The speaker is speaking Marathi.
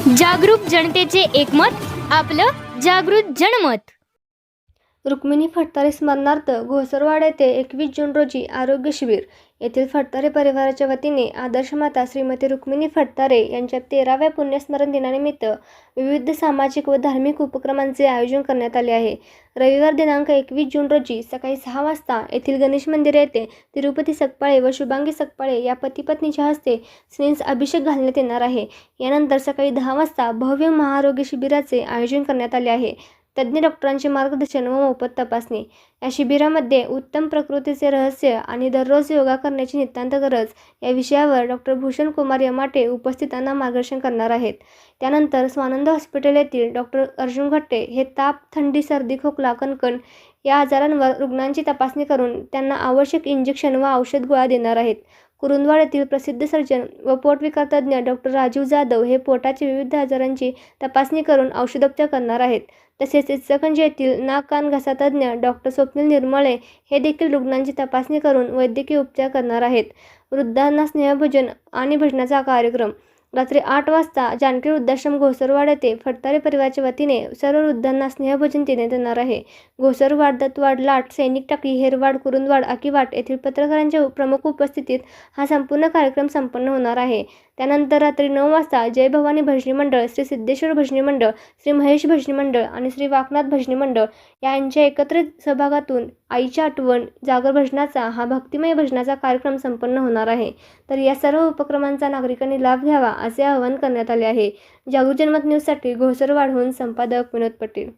जागरूक जनतेचे एकमत, आपलं जागृत जनमत। रुक्मिणी फडतारे स्मरणार्थ घोसरवाड येथे 21 जून रोजी आरोग्य शिबिर। येथील फडतारे परिवाराच्या वतीने आदर्श माता श्रीमती रुक्मिणी फडतारे यांच्या 13व्या पुण्यस्मरण दिनानिमित्त विविध सामाजिक व धार्मिक उपक्रमांचे आयोजन करण्यात आले आहे। रविवार दिनांक 21 जून रोजी सकाळी 6 वाजता येथील गणेश मंदिर येथे तिरुपती सकपाळे व शुभांगी सकपाळे या पती-पत्नीच्या हस्ते स्नेस अभिषेक घालण्यात येणार आहे। यानंतर सकाळी 10 वाजता भव्य महाआरोग्य शिबिराचे आयोजन करण्यात आले आहे। तज्ज्ञ डॉक्टरांचे मार्गदर्शन व मोफत तपासणी। या शिबिरामध्ये उत्तम प्रकृतीचे रहस्य आणि दररोज योगा करण्याची नितांत गरज या विषयावर डॉक्टर भूषण कुमार यमाटे उपस्थितांना मार्गदर्शन करणार आहेत। त्यानंतर स्वानंद हॉस्पिटल येथील डॉक्टर अर्जुन घट्टे हे ताप, थंडी, सर्दी, खोकला, कणकण या आजारांवर रुग्णांची तपासणी करून त्यांना आवश्यक इंजेक्शन व औषध गोळ्या देणार आहेत। कुरुंदवाड येथील प्रसिद्ध सर्जन व पोटविकार तज्ज्ञ डॉक्टर राजीव जाधव हे पोटाच्या विविध आजारांची तपासणी करून औषधोपचार करणार आहेत। तसेच इचलकरंजी येथील नाक, कान, घसा तज्ज्ञ डॉक्टर स्वप्नील निर्मळे हे देखील रुग्णांची तपासणी करून वैद्यकीय उपचार करणार आहेत। वृद्धांना स्नेहभोजन आणि भजनाचा कार्यक्रम। रात्री 8 वाजता जानकी वृद्धाश्रम घोसरवाड येथे फडतारे परिवाराच्या वतीने सर्व वृद्धांना स्नेहभोजन देण्यात येणार आहे। घोसरवाड, दत्तवाड, लाट, सैनिक टाकळी, हेरवाड, कुरुंदवाड, आकिवाट येथील पत्रकारांच्या प्रमुख उपस्थितीत हा संपूर्ण कार्यक्रम संपन्न होणार आहे। त्यानंतर रात्री 9 वाजता जय भवानी भजनी मंडळ, श्री सिद्धेश्वर भजनी मंडळ, श्री महेश भजनी मंडळ आणि श्री वाकनाथ भजनी मंडळ यांच्या एकत्रित सहभागातून आईची आठवण जागर भजनाचा हा भक्तिमय भजनाचा कार्यक्रम संपन्न होणार आहे। तर या सर्व उपक्रमांचा नागरिकांनी लाभ घ्यावा असे आवाहन करण्यात आले आहे। जागृत जनमत न्यूजसाठी घोसरवाडहून संपादक विनोद पाटील।